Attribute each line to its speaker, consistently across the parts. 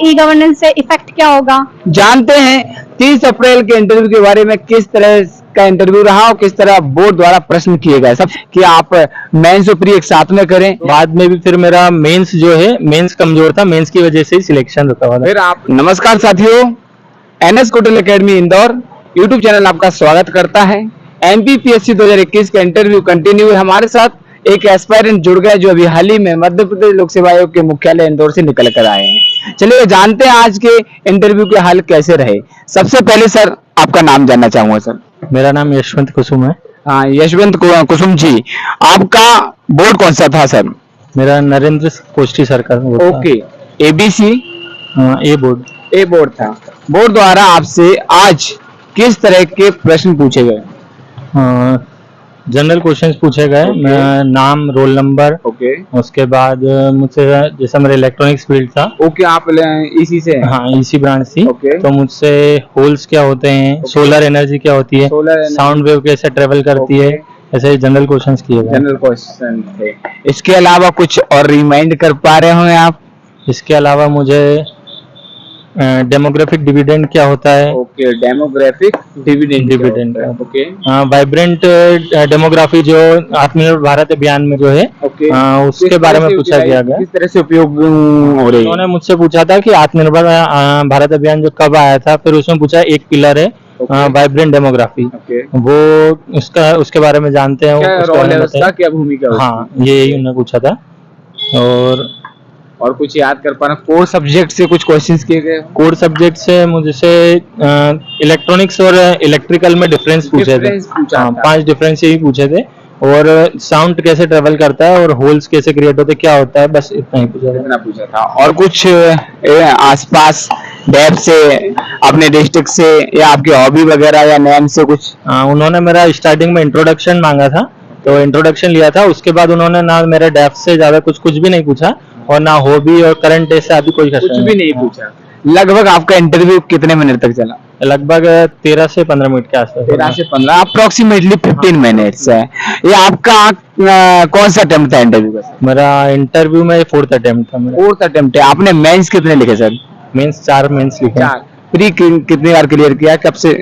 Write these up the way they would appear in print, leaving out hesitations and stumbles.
Speaker 1: E governance से effect क्या होगा।
Speaker 2: जानते हैं 30 अप्रैल के इंटरव्यू के बारे में, किस तरह का इंटरव्यू रहा और किस तरह बोर्ड द्वारा प्रश्न किए गए, सब कि आप मेंस और प्री एक साथ में करें।
Speaker 3: बाद में भी फिर मेरा मेंस जो है, मेंस कमजोर था, मेंस की वजह से ही सिलेक्शन होता हुआ।
Speaker 2: फिर आप नमस्कार साथियों, N S Kotal academy Indore YouTube channel आपका स्वागत करता है। एमपीपीएससी 2021 का इंटरव्यू कंटिन्यू है। हमारे साथ एक एस्पायरेंट जुड़ गए जो अभी हाल ही में मध्य प्रदेश लोक सेवा आयोग के मुख्यालय इंदौर से निकल कर आए हैं। चलिए जानते हैं आज के इंटरव्यू के हाल कैसे रहे। सबसे पहले सर आपका नाम जानना चाहूंगा। सर
Speaker 3: मेरा नाम यशवंत कुसुम है।
Speaker 2: हाँ, यशवंत कुसुम जी, आपका बोर्ड कौन सा था सर?
Speaker 3: मेरा नरेंद्र कोष्टी सर का बोर्ड था।
Speaker 2: ओके, एबीसी
Speaker 3: ए बोर्ड।
Speaker 2: ए बोर्ड था। बोर्ड द्वारा आपसे आज किस तरह के प्रश्न पूछे गए?
Speaker 3: जनरल क्वेश्चंस पूछे गए। नाम, रोल नंबर।
Speaker 2: ओके,
Speaker 3: उसके बाद मुझसे, जैसा मेरा इलेक्ट्रॉनिक्स फील्ड था।
Speaker 2: ओके, आप इसी से?
Speaker 3: हाँ, इसी ब्रांच थी।
Speaker 2: ओके।
Speaker 3: तो मुझसे होल्स क्या होते हैं, सोलर एनर्जी क्या होती है, साउंड वेव कैसे ट्रेवल करती है, ऐसे जनरल क्वेश्चंस किए गए।
Speaker 2: जनरल क्वेश्चन थे। इसके अलावा कुछ और रिमाइंड कर पा रहे होंगे आप?
Speaker 3: इसके अलावा मुझे डेमोग्राफिक डिविडेंड क्या होता है।
Speaker 2: Okay, demographic dividend. Okay,
Speaker 3: vibrant demography जो आत्मनिर्भर भारत अभियान में जो है, उसके बारे में पूछा गया।
Speaker 2: किस तरह से उपयोग हो रही है?
Speaker 3: उन्होंने मुझसे पूछा था कि आत्मनिर्भर भारत अभियान जो कब आया था, फिर उसमें पूछा एक पिलर है वाइब्रेंट डेमोग्राफी। वो उसके बारे में जानते हैं,
Speaker 2: क्या भूमिका?
Speaker 3: हाँ, ये उन्होंने पूछा था।
Speaker 2: और कुछ याद कर पाना? कोर सब्जेक्ट से कुछ क्वेश्चंस किए गए?
Speaker 3: कोर सब्जेक्ट से मुझसे इलेक्ट्रॉनिक्स और इलेक्ट्रिकल में डिफरेंस पूछे थे। 5 डिफरेंस ही पूछे थे। और साउंड कैसे ट्रेवल करता है और होल्स कैसे क्रिएट होते हैं, क्या होता है, बस इतना ही पूछा था।
Speaker 2: और कुछ आसपास डेप से, अपने डिस्ट्रिक्ट से, या आपकी हॉबी वगैरह या नेम से कुछ?
Speaker 3: उन्होंने मेरा स्टार्टिंग में इंट्रोडक्शन मांगा था, तो इंट्रोडक्शन लिया था। उसके बाद उन्होंने ना मेरे डेप से ज्यादा कुछ भी नहीं पूछा, और ना हॉबी और करंट डे से अभी कुछ
Speaker 2: भी नहीं पूछा। लगभग आपका इंटरव्यू कितने मिनट तक चला?
Speaker 3: लगभग 13 से 15 मिनट के आसपास।
Speaker 2: 13 से 15, अप्रोक्सीमेटली 15 मिनट्स है। ये आपका कौन सा अटेम्प्ट था इंटरव्यू का?
Speaker 3: मेरा इंटरव्यू में 4th अटेम्प्ट था।
Speaker 2: 4th अटेम्प्ट है। आपने मेंस कितने लिखे सर?
Speaker 3: मेंस 4 मेंस लिखे।
Speaker 2: प्री कितनी बार क्लियर किया, कब से?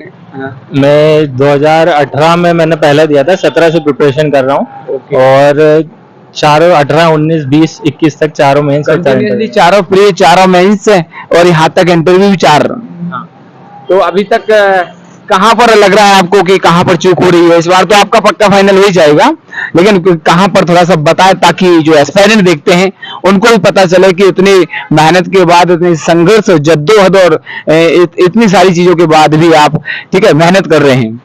Speaker 3: मैं 2018 में मैंने पहला दिया था, 17 से प्रिपरेशन कर रहा हूँ। और चारों 18, 19, 20, 21 तक चारों मेंस,
Speaker 2: चारों प्री, चारों मेंस, और यहाँ तक इंटरव्यू भी 4। तो अभी तक कहाँ पर लग रहा है आपको कि कहाँ पर चूक हो रही है? इस बार तो आपका पक्का फाइनल हो ही जाएगा, लेकिन कहाँ पर थोड़ा सा बताएं, ताकि जो एस्पायरेंट देखते हैं उनको भी पता चले कि इतनी मेहनत के बाद, इतनी संघर्ष, जद्दोजहद और इतनी सारी चीजों के बाद भी आप ठीक है मेहनत कर रहे हैं।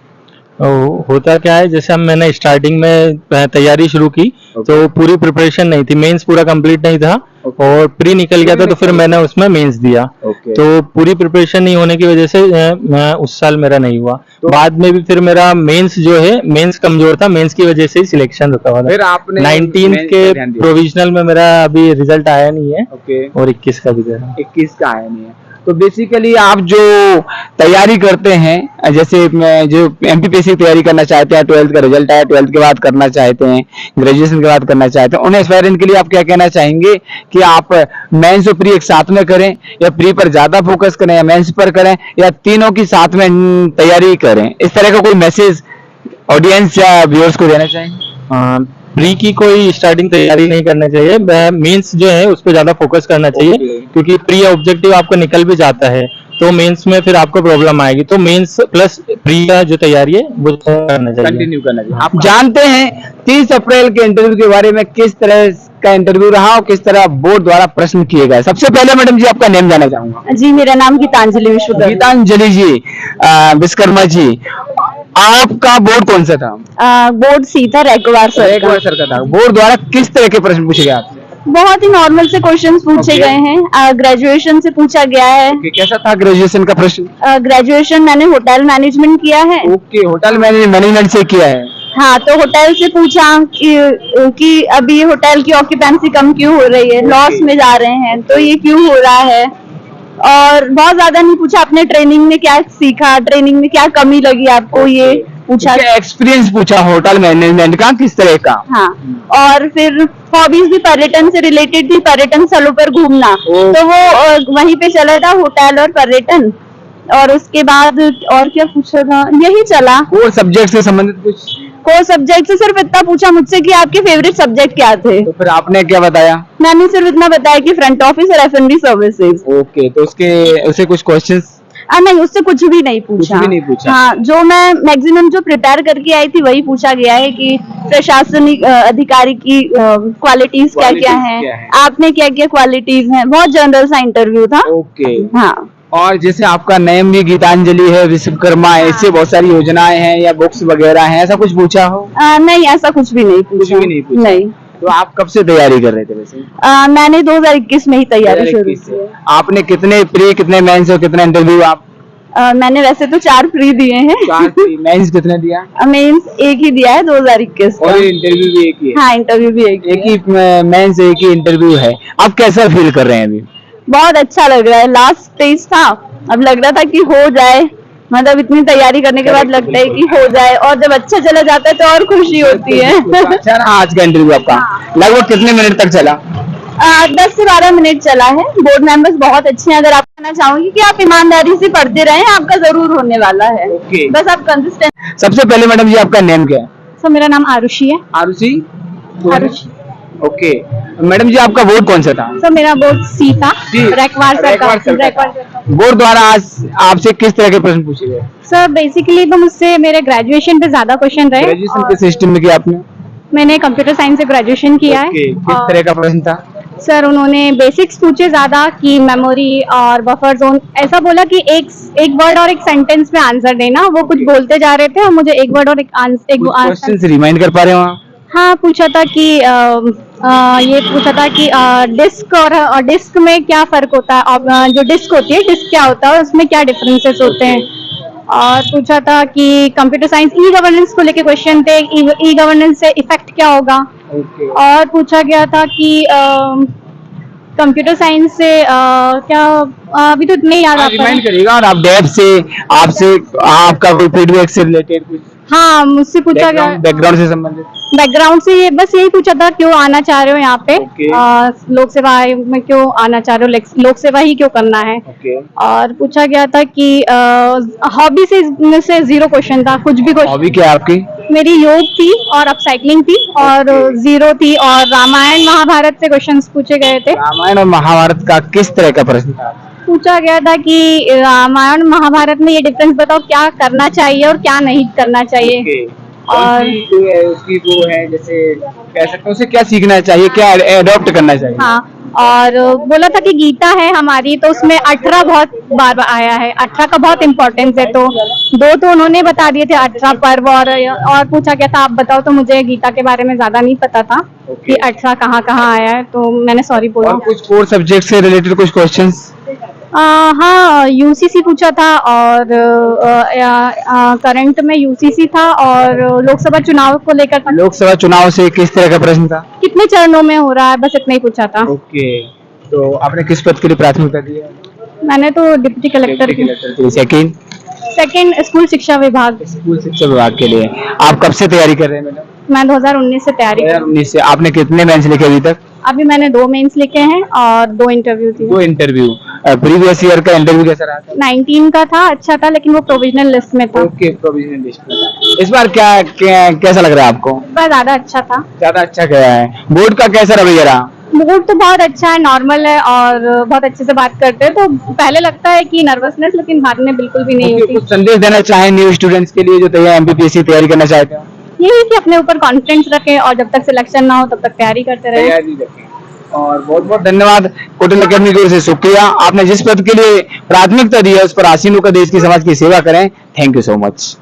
Speaker 3: होता क्या है, जैसे हम मैंने स्टार्टिंग में तैयारी शुरू की, तो पूरी प्रिपरेशन नहीं थी, मेंस पूरा कंप्लीट नहीं था, और प्री निकल गया था, तो फिर मैंने उसमें मेंस दिया। तो पूरी प्रिपरेशन नहीं होने की वजह से उस साल मेरा नहीं हुआ। बाद में भी फिर मेरा मेंस जो है, मेंस कमजोर था, मेंस की वजह से ही सिलेक्शन होता हुआ। फिर आपने 19 के प्रोविजनल में मेरा अभी रिजल्ट आया नहीं है, और 21 का भी
Speaker 2: 21 का आया नहीं है। तो बेसिकली आप जो तैयारी करते हैं, जैसे जो एमपीपीएससी की तैयारी करना चाहते हैं, 12th का रिजल्ट आया, 12th के बाद करना चाहते हैं, ग्रेजुएशन के बाद करना चाहते हैं, उन एस्पायरेंट के लिए आप क्या कहना चाहेंगे कि आप मेंस और प्री एक साथ में करें, या प्री पर ज्यादा फोकस करें, या मेंस पर करें, या तीनों की साथ में तैयारी करें? इस तरह का कोई मैसेज ऑडियंस या व्यूअर्स को देना चाहेंगे?
Speaker 3: प्री की कोई स्टार्टिंग तैयारी नहीं करना चाहिए, मेंस जो है उस पर ज्यादा फोकस करना चाहिए। क्योंकि प्री ऑब्जेक्टिव आपको निकल भी जाता है, तो मेंस में फिर आपको प्रॉब्लम आएगी। तो मेंस प्लस प्री का जो तैयारी है वो करना चाहिए,
Speaker 2: कंटिन्यू करना चाहिए। आप जानते हैं 30 अप्रैल के इंटरव्यू के बारे में, किस तरह का इंटरव्यू रहा और किस तरह बोर्ड द्वारा प्रश्न किए गए? सबसे पहले मैडम जी आपका नेम जानना चाहूंगा।
Speaker 1: जी, मेरा नाम गीतांजलि विश्वकर्मा।
Speaker 2: गीतांजलि जी विश्वकर्मा जी, आपका बोर्ड कौन सा था?
Speaker 1: बोर्ड सी था, रैकोवार सर
Speaker 2: का था। बोर्ड द्वारा किस तरह के प्रश्न पूछे गए आपसे?
Speaker 1: बहुत ही नॉर्मल से क्वेश्चंस पूछे गए हैं। ग्रेजुएशन से पूछा गया है।
Speaker 2: कैसा था ग्रेजुएशन का प्रश्न?
Speaker 1: ग्रेजुएशन मैंने होटल मैनेजमेंट किया है।
Speaker 2: ओके, होटल मैनेजमेंट से किया है।
Speaker 1: हाँ, तो होटल से पूछा कि अभी होटल की ऑक्यूपेंसी कम क्यों हो रही है, लॉस में जा रहे हैं, तो ये क्यों हो रहा है। और बहुत ज्यादा नहीं पूछा, अपने ट्रेनिंग में क्या सीखा, ट्रेनिंग में क्या कमी लगी आपको, ये पूछा।
Speaker 2: एक्सपीरियंस पूछा होटल मैनेजमेंट का किस तरह का।
Speaker 1: हाँ, और फिर हॉबीज भी पर्यटन से रिलेटेड थी, पर्यटन स्थलों पर घूमना, तो वो वहीं पे चला था, होटल और पर्यटन। और उसके बाद और क्या पूछा था, यही चला।
Speaker 2: और सब्जेक्ट से संबंधित कुछ?
Speaker 1: कोर सब्जेक्ट से सिर्फ इतना पूछा मुझसे कि आपके फेवरेट सब्जेक्ट क्या थे।
Speaker 2: तो फिर आपने क्या बताया?
Speaker 1: मैंने सिर्फ इतना बताया कि फ्रंट ऑफिस और F&B सर्विसेज।
Speaker 2: ओके, तो उसे कुछ क्वेश्चंस?
Speaker 1: नहीं, उससे कुछ भी नहीं पूछा।
Speaker 2: कुछ भी नहीं पूछा।
Speaker 1: हाँ, जो मैं मैक्सिमम जो प्रिपेयर करके आई थी वही पूछा गया है कि प्रशासनिक अधिकारी की क्वालिटीज क्या क्या
Speaker 2: Qualities क्या
Speaker 1: हैं,
Speaker 2: है?
Speaker 1: आपने क्या क्या क्वालिटीज हैं। बहुत जनरल सा इंटरव्यू था।
Speaker 2: ओके।
Speaker 1: हाँ।
Speaker 2: और जैसे आपका नेम भी गीतांजलि है, विश्वकर्मा है, ऐसे बहुत सारी योजनाएं हैं या बुक्स वगैरह हैं, ऐसा कुछ पूछा हो?
Speaker 1: नहीं, ऐसा कुछ भी नहीं पूछा।
Speaker 2: भी नहीं पूछा।
Speaker 1: नहीं।
Speaker 2: तो आप कब से तैयारी कर रहे थे वैसे?
Speaker 1: मैंने 2021 में ही तैयारी शुरू
Speaker 2: 2021
Speaker 1: की है।
Speaker 2: से। आपने कितने प्री, कितने मेंस और कितने इंटरव्यू आप?
Speaker 1: मैंने वैसे तो 4 प्री दिए हैं।
Speaker 2: 4 प्री, मेंस कितने दिया?
Speaker 1: मेंस एक ही दिया है 2021 का।
Speaker 2: और इंटरव्यू भी एक ही है?
Speaker 1: हाँ, इंटरव्यू भी एक ही है।
Speaker 2: मेंस एक ही इंटरव्यू है। आप कैसा फील कर रहे हैं अभी?
Speaker 1: बहुत अच्छा लग रहा है। लास्ट स्टेज था, अब लग रहा था कि हो जाए, मतलब इतनी तैयारी करने के बाद लगता है कि हो जाए, और जब अच्छा चला जाता है तो और खुशी होती है।
Speaker 2: अच्छा रहा आज का इंटरव्यू आपका? लगभग कितने मिनट तक चला?
Speaker 1: 10 से 12 मिनट चला है। बोर्ड मेंबर्स बहुत अच्छे हैं। अगर आप कहना चाहूंगी कि आप ईमानदारी से पढ़ते रहें, आपका जरूर होने वाला है।
Speaker 2: ओके।
Speaker 1: बस आप कंसिस्टेंट।
Speaker 2: सबसे पहले मैडम जी आपका नेम क्या है?
Speaker 1: सर, मेरा नाम आरुषि है।
Speaker 2: आरुषि?
Speaker 1: आरुषि।
Speaker 2: ओके। मैडम जी आपका वोट कौन सा था?
Speaker 1: सर, मेरा बोर्ड सी था।
Speaker 2: जी,
Speaker 1: रैकवार
Speaker 2: रैकवार
Speaker 1: सरकार।
Speaker 2: सरकार। बोर्ड द्वारा आज आपसे किस तरह के प्रश्न पूछे गए?
Speaker 1: सर, बेसिकली तो मुझसे मेरे ग्रेजुएशन पे ज्यादा क्वेश्चन रहे।
Speaker 2: ग्रेजुएशन के सिस्टम में किया आपने?
Speaker 1: मैंने कंप्यूटर साइंस से ग्रेजुएशन किया है।
Speaker 2: ओके, किस तरह का प्रश्न था?
Speaker 1: सर, उन्होंने बेसिक्स पूछे ज्यादा कि मेमोरी और बफर जोन, ऐसा बोला कि एक वर्ड और एक सेंटेंस में आंसर देना। वो कुछ बोलते जा रहे थे और मुझे एक वर्ड और एक आंसर
Speaker 2: क्वेश्चन रिमाइंड कर पा रहे हो आप?
Speaker 1: हाँ, पूछा था कि ये पूछा था कि डिस्क और डिस्क में क्या फर्क होता है, और जो डिस्क होती है, डिस्क क्या होता है, उसमें क्या डिफरेंसेस होते हैं। और पूछा था कि कंप्यूटर साइंस ई गवर्नेंस को लेके क्वेश्चन थे, ई गवर्नेंस से इफेक्ट क्या होगा।
Speaker 2: ओके।
Speaker 1: और पूछा गया था कि कंप्यूटर साइंस से क्या, अभी तो नहीं याद आता है।
Speaker 2: रिमाइंड करिएगा। और आप डेप से आपसे आपका कोई फीडबैक से रिलेटेड कुछ?
Speaker 1: हाँ, मुझसे पूछा गया
Speaker 2: बैकग्राउंड से संबंधित?
Speaker 1: बैकग्राउंड से, ये बस यही पूछा था क्यों आना चाह रहे हो यहाँ पे।
Speaker 2: Okay.
Speaker 1: लोक सेवा आयोग में क्यों आना चाह रहे हो, लोक सेवा ही क्यों करना है।
Speaker 2: ओके।
Speaker 1: और पूछा गया था कि हॉबी से 0 क्वेश्चन था, कुछ भी क्वेश्चन।
Speaker 2: हॉबी क्या है आपकी?
Speaker 1: मेरी योग थी और अपसाइक्लिंग थी, और 0 थी। और रामायण महाभारत से क्वेश्चंस पूछे गए थे।
Speaker 2: रामायण और महाभारत का किस तरह का प्रश्न था?
Speaker 1: पूछा गया था कि रामायण महाभारत में ये डिफरेंस बताओ, क्या करना चाहिए और क्या नहीं करना चाहिए। और
Speaker 2: उसकी वो है, जैसे कह सकते हैं उसे क्या सीखना चाहिए, क्या एडॉप्ट करना चाहिए।
Speaker 1: हाँ, और बोला था कि गीता है हमारी, तो उसमें 18 बहुत बार आया है, 18 का बहुत इम्पोर्टेंस है। तो 2 तो उन्होंने बता दिए थे, 18 पर्व। और पूछा गया था आप बताओ, तो मुझे गीता के बारे में ज्यादा नहीं पता था कि 18 कहाँ कहाँ आया है, तो मैंने सॉरी बोला।
Speaker 2: और कुछ कोर सब्जेक्ट से रिलेटेड कुछ क्वेश्चंस?
Speaker 1: हाँ, यूसीसी पूछा था, और करंट में यूसीसी था, और लोकसभा चुनाव को लेकर था।
Speaker 2: लोकसभा चुनाव से किस तरह का प्रश्न था?
Speaker 1: कितने चरणों में हो रहा है, बस इतना ही पूछा था।
Speaker 2: ओके। तो आपने किस पद के लिए प्राथमिकता दी है?
Speaker 1: मैंने तो डिप्टी कलेक्टर की। सेकंड स्कूल शिक्षा विभाग।
Speaker 2: स्कूल शिक्षा विभाग के लिए। आप कब से तैयारी कर रहे हैं मैडम?
Speaker 1: मैं 2019 से तैयारी कर रही हूँ।
Speaker 2: 2019 से। आपने कितने मेंस लिखे अभी तक?
Speaker 1: अभी मैंने 2 मेंस लिखे हैं और 2 इंटरव्यू दिए।
Speaker 2: 2 इंटरव्यू। प्रीवियस ईयर का इंटरव्यू कैसा रहा था?
Speaker 1: 19 का था, अच्छा था, लेकिन वो प्रोविजनल लिस्ट में था।
Speaker 2: ओके, प्रोविजनल लिस्ट में था। इस बार कैसा लग रहा है आपको?
Speaker 1: इस बार ज्यादा अच्छा था।
Speaker 2: ज्यादा अच्छा गया है। बोर्ड का कैसा रवैया रहा?
Speaker 1: मूड तो बहुत अच्छा है, नॉर्मल है, और बहुत अच्छे से बात करते हैं। तो पहले लगता है कि नर्वसनेस, लेकिन बाद में बिल्कुल भी नहीं होती।
Speaker 2: कुछ संदेश देना चाहें न्यू स्टूडेंट्स के लिए जो एमपीपीएससी तैयारी करना चाहते हैं?
Speaker 1: यही कि अपने ऊपर कॉन्फिडेंस रखें, और जब तक सिलेक्शन ना हो तब तक तैयारी करते रहे।
Speaker 2: तैयारी रखें। और बहुत बहुत धन्यवाद होटल अकेडमी की ओर से, शुक्रिया। आपने जिस पद के लिए प्राथमिकता दी है उस पर आसीनों का देश की समाज की सेवा करें। Thank you so much.